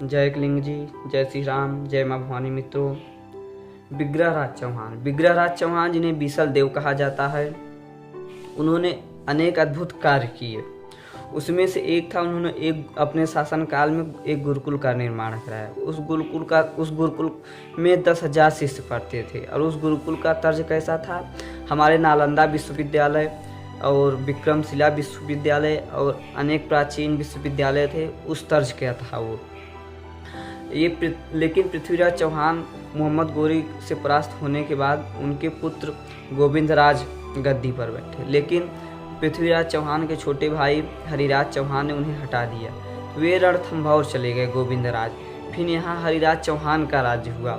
जय कलिंग जी, जय श्री राम, जय माँ भवानी। मित्रों, विग्रहराज चौहान जिन्हें बीसल देव कहा जाता है, उन्होंने अनेक अद्भुत कार्य किए। उसमें से एक था, उन्होंने एक अपने शासनकाल में एक गुरुकुल का निर्माण कराया। उस गुरुकुल में 10,000 शिष्य पढ़ते थे। और उस गुरुकुल का तर्ज कैसा था? हमारे नालंदा विश्वविद्यालय और विक्रमशिला विश्वविद्यालय और अनेक प्राचीन विश्वविद्यालय थे, उस तर्ज का था वो। लेकिन पृथ्वीराज चौहान मोहम्मद गोरी से परास्त होने के बाद उनके पुत्र गोविंदराज गद्दी पर बैठे। लेकिन पृथ्वीराज चौहान के छोटे भाई हरिराज चौहान ने उन्हें हटा दिया। वे रणथंभौर चले गए गोविंदराज। फिर यहाँ हरिराज चौहान का राज्य हुआ,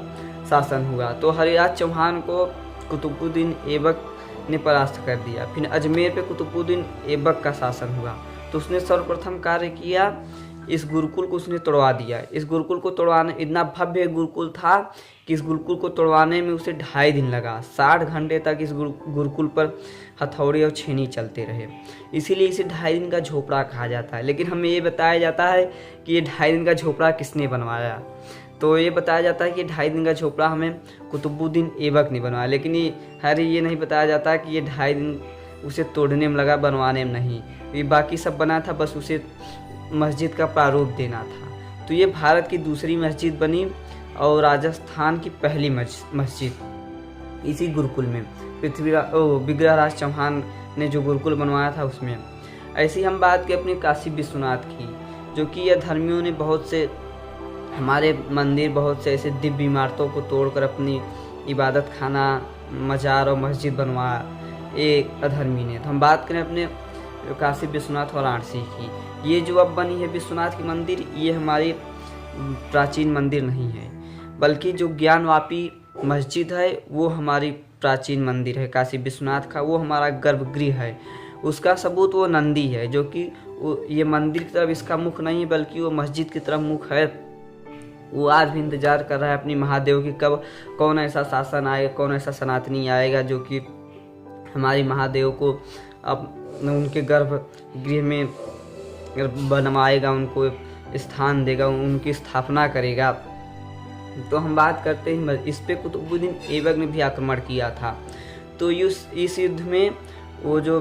शासन हुआ। तो हरिराज चौहान को कुतुबुद्दीन ऐबक ने परास्त कर दिया। फिर अजमेर पे कुतुबुद्दीन ऐबक का शासन हुआ। तो उसने सर्वप्रथम कार्य किया, इस गुरुकुल को उसने तोड़वा दिया। इस गुरुकुल को तोड़वाने, इतना भव्य गुरुकुल था कि इस गुरुकुल को तोड़वाने में उसे 2.5 दिन लगा। 60 घंटे तक इस गुरुकुल पर हथौड़े और छेनी चलते रहे। इसीलिए इसे 2.5 दिन का झोपड़ा कहा जाता है। लेकिन हमें ये बताया जाता है कि ये 2.5 दिन का झोपड़ा किसने बनवाया। तो ये बताया जाता है कि 2.5 दिन का झोपड़ा हमें कुतुबुद्दीन ऐबक ने बनवाया। लेकिन ये नहीं बताया जाता कि ये 2.5 दिन उसे तोड़ने में लगा, बनवाने में नहीं। ये बाकी सब बना था, बस उसे मस्जिद का प्रारूप देना था। तो ये भारत की दूसरी मस्जिद बनी और राजस्थान की पहली मस्जिद इसी गुरुकुल में विग्रहराज चौहान ने जो गुरुकुल बनवाया था उसमें। ऐसी हम बात की अपने काशी विश्वनाथ की, जो कि यह धर्मियों ने बहुत से हमारे मंदिर, बहुत से ऐसे दिव्य इमारतों को तोड़कर अपनी इबादत खाना, मजार और मस्जिद बनवाया एक अधर्मी ने। तो हम बात करें अपने काशी विश्वनाथ वाराणसी की। ये जो अब बनी है विश्वनाथ की मंदिर, ये हमारी प्राचीन मंदिर नहीं है, बल्कि जो ज्ञानवापी मस्जिद है वो हमारी प्राचीन मंदिर है काशी विश्वनाथ का। वो हमारा गर्भगृह है। उसका सबूत वो नंदी है, जो कि ये मंदिर की तरफ इसका मुख नहीं है, बल्कि वो मस्जिद की तरफ मुख है। वो आज भी इंतजार कर रहा है अपनी महादेव की, कब कौन ऐसा शासन आएगा, कौन ऐसा सनातनी आएगा जो कि हमारी महादेव को अब उनके गर्भगृह में बनवाएगा, उनको स्थान देगा, उनकी स्थापना करेगा। तो हम बात करते हैं इस पे कुतुबुद्दीन ऐबक ने भी आक्रमण किया था। तो इस युद्ध में वो जो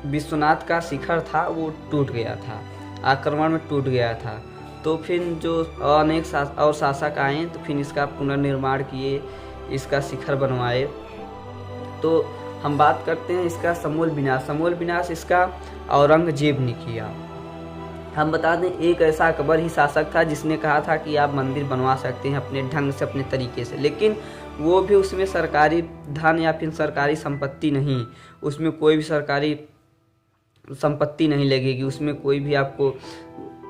विश्वनाथ का शिखर था वो टूट गया था, आक्रमण में टूट गया था। तो फिर जो अनेक शासक आए, तो फिर इसका पुनर्निर्माण किए, इसका शिखर बनवाए। तो हम बात करते हैं इसका समूल विनाश इसका औरंगजेब ने किया। हम बता दें, एक ऐसा अकबर ही शासक था जिसने कहा था कि आप मंदिर बनवा सकते हैं अपने ढंग से, अपने तरीके से। लेकिन वो भी उसमें सरकारी धन या फिर सरकारी संपत्ति नहीं, उसमें कोई भी सरकारी संपत्ति नहीं लगेगी, उसमें कोई भी आपको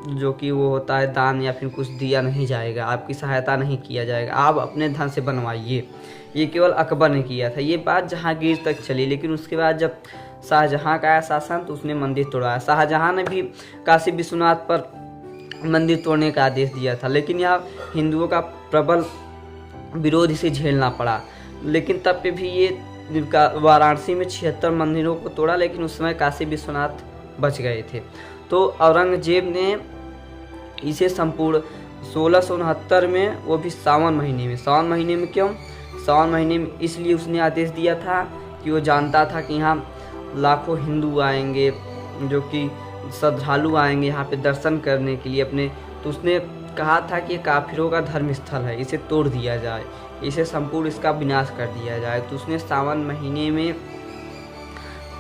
जो कि वो होता है दान या फिर कुछ दिया नहीं जाएगा, आपकी सहायता नहीं किया जाएगा, आप अपने धन से बनवाइए। ये केवल अकबर ने किया था। ये बात जहांगीर तक चली। लेकिन उसके बाद जब शाहजहां का आया शासन, तो उसने मंदिर तोड़वाया। शाहजहां ने भी काशी विश्वनाथ पर मंदिर तोड़ने का आदेश दिया था, लेकिन यहाँ हिंदुओं का प्रबल विरोध इसे झेलना पड़ा। लेकिन तब पे भी ये वाराणसी में 76 मंदिरों को तोड़ा, लेकिन उस समय काशी विश्वनाथ बच गए थे। तो औरंगजेब ने इसे संपूर्ण 1669 में, वो भी सावन महीने में। सावन महीने में क्यों? सावन महीने में इसलिए उसने आदेश दिया था कि वो जानता था कि यहाँ लाखों हिंदू आएंगे, जो कि श्रद्धालु आएंगे यहाँ पे दर्शन करने के लिए अपने। तो उसने कहा था कि ये काफिरों का धर्म स्थल है, इसे तोड़ दिया जाए, इसे संपूर्ण इसका विनाश कर दिया जाए। तो उसने सावन महीने में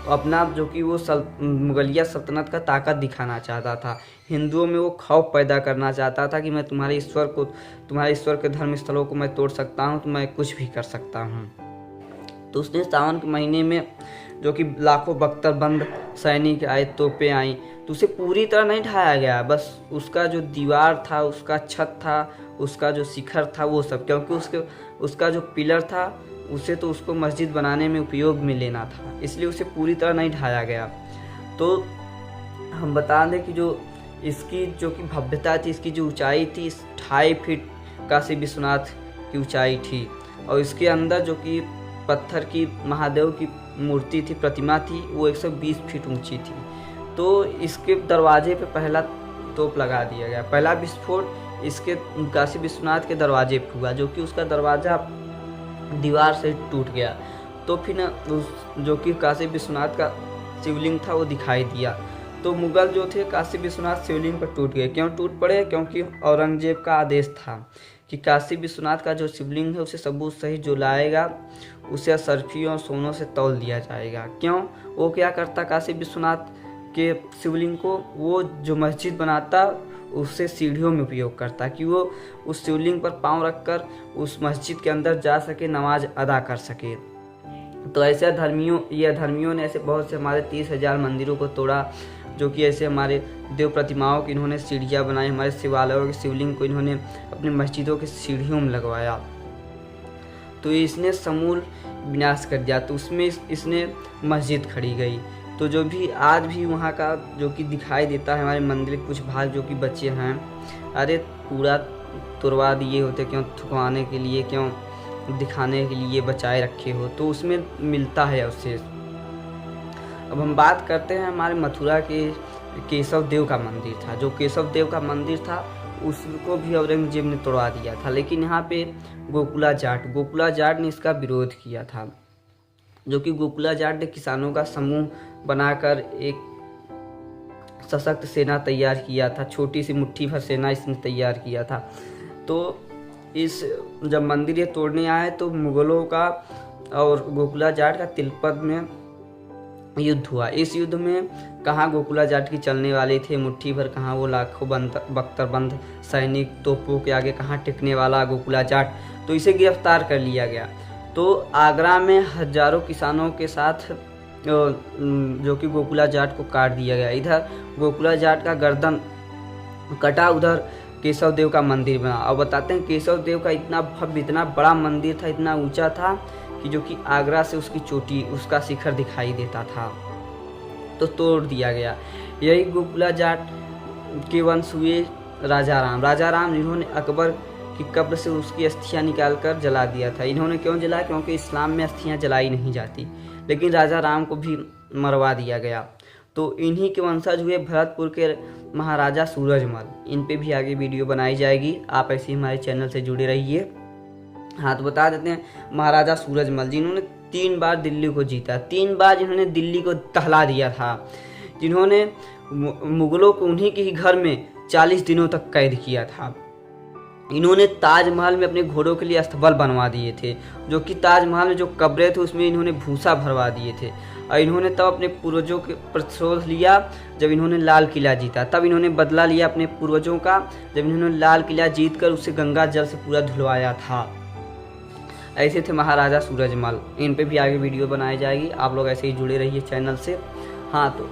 अपना जो कि वो मुगलिया सल्तनत का ताकत दिखाना चाहता था, हिंदुओं में वो खौफ पैदा करना चाहता था कि मैं तुम्हारे ईश्वर के धर्म स्थलों को मैं तोड़ सकता हूँ, तो मैं कुछ भी कर सकता हूँ। तो उसने सावन के महीने में, जो कि लाखों बख्तरबंद सैनिक आए, तोपें आई, तो उसे पूरी तरह नहीं ढाया गया, बस उसका जो दीवार था, उसका छत था, उसका जो शिखर था, वो सब, क्योंकि उसका जो पिलर था उसे तो उसको मस्जिद बनाने में उपयोग में लेना था, इसलिए उसे पूरी तरह नहीं ढाया गया। तो हम बता दें कि जो इसकी जो कि भव्यता थी, इसकी जो ऊंचाई थी, 2.5 फीट काशी विश्वनाथ की ऊंचाई थी। और इसके अंदर जो कि पत्थर की महादेव की मूर्ति थी, प्रतिमा थी, वो 120 फीट ऊंची थी। तो इसके दरवाजे पे पहला तोप लगा दिया गया। पहला विस्फोट इसके काशी विश्वनाथ के दरवाजे पर हुआ, जो कि उसका दरवाज़ा दीवार से टूट गया। तो फिर न उस जो कि काशी विश्वनाथ का शिवलिंग था वो दिखाई दिया। तो मुगल जो थे काशी विश्वनाथ शिवलिंग पर टूट गए। क्यों टूट पड़े? क्योंकि औरंगजेब का आदेश था कि काशी विश्वनाथ का जो शिवलिंग है उसे सबूत सहित जो लाएगा उसे सर्फियों और सोनों से तौल दिया जाएगा। क्यों? वो क्या करता काशी विश्वनाथ के शिवलिंग को, वो जो मस्जिद बनाता उससे सीढ़ियों में उपयोग करता कि वो उस शिवलिंग पर पांव रखकर उस मस्जिद के अंदर जा सके, नमाज अदा कर सके। तो ऐसे धर्मियों ने ऐसे बहुत से हमारे 30,000 मंदिरों को तोड़ा, जो कि ऐसे हमारे देव प्रतिमाओं की इन्होंने सीढ़ियाँ बनाई, हमारे शिवालयों के शिवलिंग को इन्होंने अपनी मस्जिदों के सीढ़ियों में लगवाया। तो इसने समूल विनाश कर दिया। तो उसमें इसने मस्जिद खड़ी गई। तो जो भी आज भी वहाँ का जो कि दिखाई देता है, हमारे मंदिर के कुछ भाग जो कि बचे हैं, अरे पूरा तुड़वा दिए होते, क्यों थुकवाने के लिए, क्यों दिखाने के लिए बचाए रखे हो, तो उसमें मिलता है अवशेष। अब हम बात करते हैं हमारे मथुरा के केशव देव का मंदिर था। जो केशव देव का मंदिर था उसको भी औरंगजेब ने तोड़वा दिया था, लेकिन यहाँ पे गोकुला जाट ने इसका विरोध किया था। जो कि गोकुला जाट ने किसानों का समूह बनाकर एक सशक्त सेना तैयार किया था, छोटी सी मुट्ठी भर सेना इसने तैयार किया था। तो इस जब मंदिर ये तोड़ने आए तो मुगलों का और गोकुला जाट का तिलपत में युद्ध हुआ। इस युद्ध में कहाँ गोकुला जाट की चलने वाले थे मुट्ठी भर, कहाँ वो लाखों बख्तरबंद सैनिक तोपों के आगे कहाँ टिकने वाला गोकुला जाट। तो इसे गिरफ्तार कर लिया गया। तो आगरा में हजारों किसानों के साथ जो कि गोकुला जाट को काट दिया गया। इधर गोकुला जाट का गर्दन कटा, उधर केशव देव का मंदिर बना। और बताते हैं केशव देव का इतना भव्य, इतना बड़ा मंदिर था, इतना ऊंचा था कि जो कि आगरा से उसकी चोटी, उसका शिखर दिखाई देता था। तो तोड़ दिया गया। यही गोकुला जाट के वंश हुए राजा राम, जिन्होंने अकबर की कब्र से उसकी अस्थियां निकालकर जला दिया था। इन्होंने क्यों जला? क्योंकि इस्लाम में अस्थियां जलाई नहीं जाती, लेकिन राजा राम को भी मरवा दिया गया। तो इन्हीं के वंशज हुए भरतपुर के महाराजा सूरजमल। इन पे भी आगे वीडियो बनाई जाएगी, आप ऐसे ही हमारे चैनल से जुड़े रहिए। हाँ, तो बता देते हैं महाराजा सूरजमल, जिन्होंने 3 बार दिल्ली को जीता, 3 बार जिन्होंने दिल्ली को टहला दिया था, जिन्होंने मुगलों को उन्हीं के ही घर में 40 दिनों तक कैद किया था। इन्होंने ताजमहल में अपने घोड़ों के लिए अस्तबल बनवा दिए थे, जो कि ताजमहल में जो कब्रें थे उसमें इन्होंने भूसा भरवा दिए थे। और इन्होंने तब अपने पूर्वजों के प्रतिशोध लिया जब इन्होंने लाल किला जीता। तब इन्होंने बदला लिया अपने पूर्वजों का, जब इन्होंने लाल किला जीतकर उसे गंगा जल से पूरा धुलवाया था। ऐसे थे महाराजा सूरजमल। इन पे भी आगे वीडियो बनाई जाएगी, आप लोग ऐसे ही जुड़े रहिए चैनल से। हाँ, तो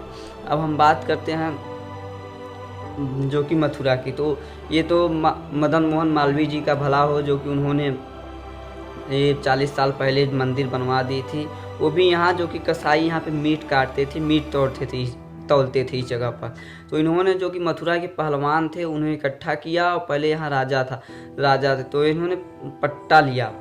अब हम बात करते हैं जो कि मथुरा की। तो ये तो मदन मोहन मालवीय जी का भला हो, जो कि उन्होंने ये 40 साल पहले मंदिर बनवा दी थी। वो भी यहाँ जो कि कसाई यहाँ पे मीट काटते थे, मीट तोलते थे इस जगह पर। तो इन्होंने जो कि मथुरा के पहलवान थे उन्हें इकट्ठा किया, और पहले यहाँ राजा थे, तो इन्होंने पट्टा लिया,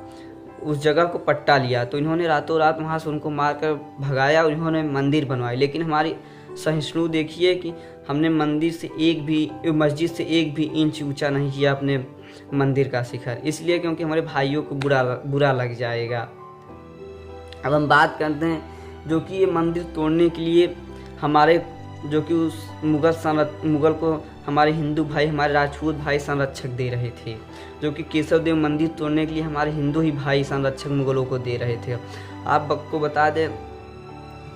उस जगह को पट्टा लिया। तो इन्होंने रातों रात वहाँ से उनको मारकर भगाया और इन्होंने मंदिर बनवाई। लेकिन हमारी सहिष्णु देखिए कि हमने मस्जिद से एक भी इंच ऊंचा नहीं किया अपने मंदिर का शिखर, इसलिए क्योंकि हमारे भाइयों को बुरा लग जाएगा। अब हम बात करते हैं जो कि ये मंदिर तोड़ने के लिए हमारे जो कि उस मुगल को हमारे हिंदू भाई, हमारे राजपूत भाई संरक्षक दे रहे थे। जो कि केशव देव मंदिर तोड़ने के लिए हमारे हिंदू ही भाई संरक्षक मुगलों को दे रहे थे। आपको बता दें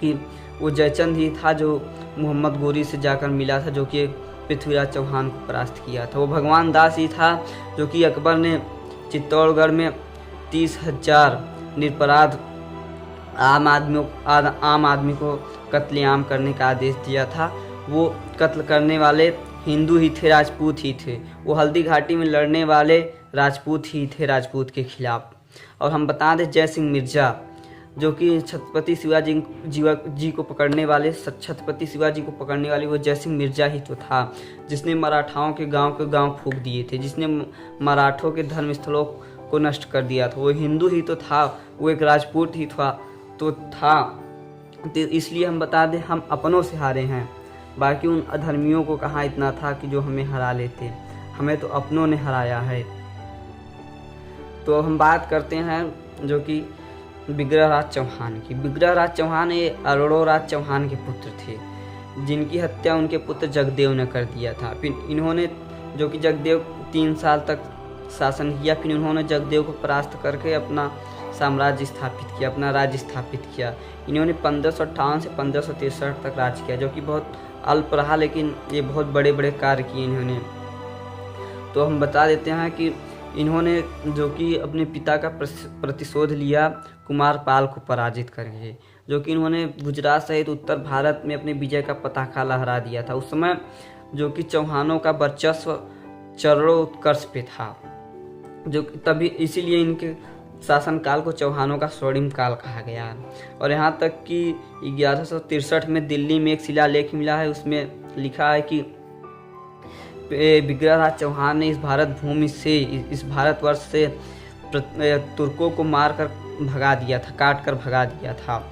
कि वो जयचंद ही था जो मोहम्मद गोरी से जाकर मिला था, जो कि पृथ्वीराज चौहान को परास्त किया था। वो भगवान दास ही था जो कि अकबर ने चित्तौड़गढ़ में 30,000 निरपराध आम आदमी को कत्लेआम करने का आदेश दिया था। वो कत्ल करने वाले हिंदू ही थे, राजपूत ही थे। वो हल्दी घाटी में लड़ने वाले राजपूत ही थे, राजपूत के खिलाफ। और हम बता दें जय सिंह मिर्जा जो कि छत्रपति शिवाजी को पकड़ने वाले वो जय सिंह मिर्जा ही तो था, जिसने मराठाओं के गांव फूंक दिए थे, जिसने मराठों के धर्म स्थलों को नष्ट कर दिया था। वो हिंदू ही तो था, वो एक राजपूत ही था। तो इसलिए हम बता दें हम अपनों से हारे हैं, बाकी उन अधर्मियों को कहाँ इतना था कि जो हमें हरा लेते, हमें तो अपनों ने हराया है। तो हम बात करते हैं जो कि विग्रहराज चौहान की। विग्रहराज चौहान ये अरोड़ोराज चौहान के पुत्र थे, जिनकी हत्या उनके पुत्र जगदेव ने कर दिया था। फिर इन्होंने जो कि जगदेव 3 साल तक शासन किया, फिर उन्होंने जगदेव को परास्त करके अपना साम्राज्य स्थापित किया, अपना राज्य स्थापित किया। इन्होंने 1558 से 1563 तक राज किया, जो कि बहुत अल्प रहा, लेकिन ये बहुत बड़े बड़े कार्य किए इन्होंने। तो हम बता देते हैं कि इन्होंने जो कि अपने पिता का प्रतिशोध लिया कुमारपाल को पराजित करके, जो कि इन्होंने गुजरात सहित उत्तर भारत में अपने विजय का पताका लहरा दिया था। उस समय जो कि चौहानों का वर्चस्व चरमोत्कर्ष पे था, जो तभी इसीलिए इनके शासनकाल को चौहानों का स्वर्णिम काल कहा गया है। और यहाँ तक कि 1163 में दिल्ली में एक शिलालेख मिला है, उसमें लिखा है कि विग्रहराज चौहान ने इस भारत भूमि से, इस भारतवर्ष से तुर्कों को मारकर भगा दिया था, काट कर भगा दिया था।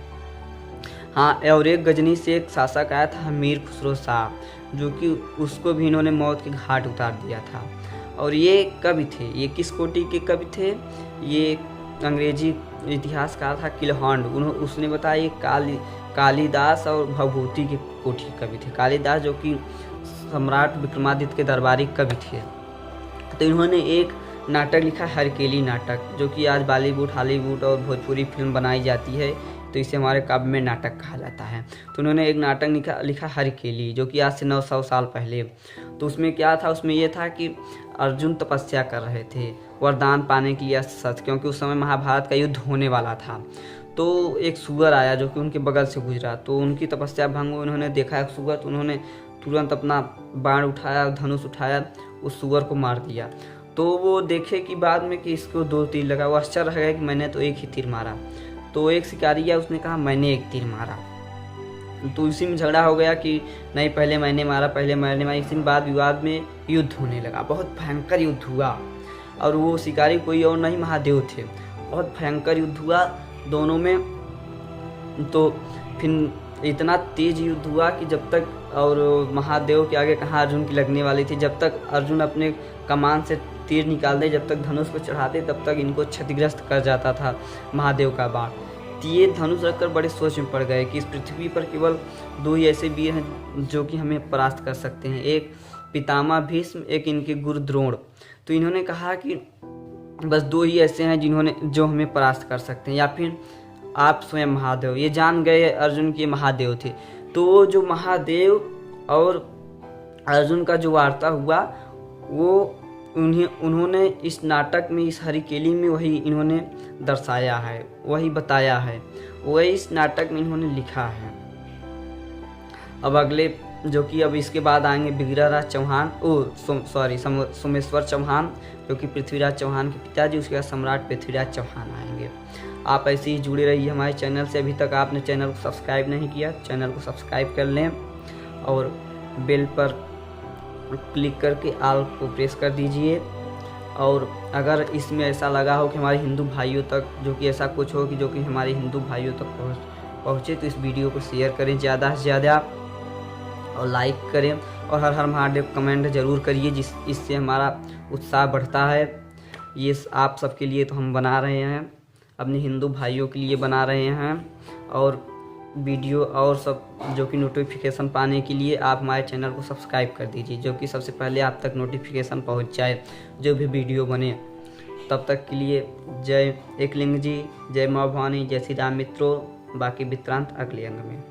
हाँ, और एक गजनी से एक शासक आया था मीर खुसरो शाह, जो कि उसको भी इन्होंने मौत के घाट उतार दिया था। और ये कवि थे, ये किस कोटि के कवि थे? ये अंग्रेजी इतिहासकार था किलहॉन्ड, उसने बताया ये कालिदास और भवभूति के कोटि के कवि थे। कालिदास जो कि सम्राट विक्रमादित्य के दरबारी कवि थे। तो इन्होंने एक नाटक लिखा, हरकेली नाटक, जो कि आज बॉलीवुड, हॉलीवुड और भोजपुरी फिल्म बनाई जाती है, तो इसे हमारे काव्य में नाटक कहा जाता है। तो उन्होंने एक नाटक लिखा हरकेली, जो कि आज से 900 साल पहले। तो उसमें क्या था? उसमें यह था कि अर्जुन तपस्या कर रहे थे वरदान पाने के लिए सच, क्योंकि उस समय महाभारत का युद्ध होने वाला था। तो एक सुअर आया जो कि उनके बगल से गुजरा, तो उनकी तपस्या भंग हुई। उन्होंने देखा एक सुअर, तो उन्होंने तुरंत अपना बाण उठाया, धनुष उठाया, उस सुअर को मार दिया। तो वो देखे कि बाद में कि इसको 2 तीर लगा, वो आश्चर्य रह गया कि मैंने तो एक ही तीर मारा। तो एक शिकारी है, उसने कहा मैंने एक तीर मारा। तो इसी में झगड़ा हो गया कि नहीं, पहले मैंने मारा, पहले मैंने मारा। इसी बाद विवाद में युद्ध होने लगा, बहुत भयंकर युद्ध हुआ। और वो शिकारी कोई और नहीं, महादेव थे। बहुत भयंकर युद्ध हुआ दोनों में। तो फिर इतना तेज युद्ध हुआ कि जब तक, और महादेव के आगे कहाँ अर्जुन की लगने वाली थी, जब तक अर्जुन अपने कमान से तीर निकाल दे, जब तक धनुष को चढ़ाते, तब तक इनको क्षतिग्रस्त कर जाता था महादेव का बाण। तो ये धनुष रखकर बड़े सोच में पड़ गए कि इस पृथ्वी पर केवल 2 ही ऐसे वीर हैं जो कि हमें परास्त कर सकते हैं, एक पितामह भीष्म, एक इनके गुरु द्रोण। तो इन्होंने कहा कि बस 2 ही ऐसे हैं जो हमें परास्त कर सकते हैं, या फिर आप स्वयं महादेव। ये जान गए अर्जुन के महादेव थे। तो जो महादेव और अर्जुन का जो वार्ता हुआ, वो उन्होंने इस नाटक में, इस हरकेली में वही इन्होंने दर्शाया है, वही बताया है, वही इस नाटक में इन्होंने लिखा है। अब अगले जो कि अब इसके बाद आएंगे विग्रहराज चौहान, सोमेश्वर चौहान, जो कि पृथ्वीराज चौहान के पिताजी। उसके बाद सम्राट पृथ्वीराज चौहान आएंगे। आप ऐसे ही जुड़े रहिए हमारे चैनल से। अभी तक आपने चैनल को सब्सक्राइब नहीं किया, चैनल को सब्सक्राइब कर लें और बेल पर क्लिक करके ऑल को प्रेस कर दीजिए। और अगर इसमें ऐसा लगा हो कि हमारे हिंदू भाइयों तक, जो कि ऐसा कुछ हो कि जो कि हमारे हिंदू भाइयों तक पहुँचे, तो इस वीडियो को शेयर करें ज़्यादा से ज़्यादा और लाइक करें, और हर हर महादेव कमेंट ज़रूर करिए, इससे हमारा उत्साह बढ़ता है। ये आप सबके लिए तो हम बना रहे हैं, अपने हिंदू भाइयों के लिए बना रहे हैं। और वीडियो और सब जो कि नोटिफिकेशन पाने के लिए आप हमारे चैनल को सब्सक्राइब कर दीजिए, जो कि सबसे पहले आप तक नोटिफिकेशन पहुंच जाए जो भी वीडियो बने। तब तक के लिए जय एकलिंग जी, जय माँ भवानी, जय श्री राम मित्रों। बाकी वृत्तांत अगले अंग में।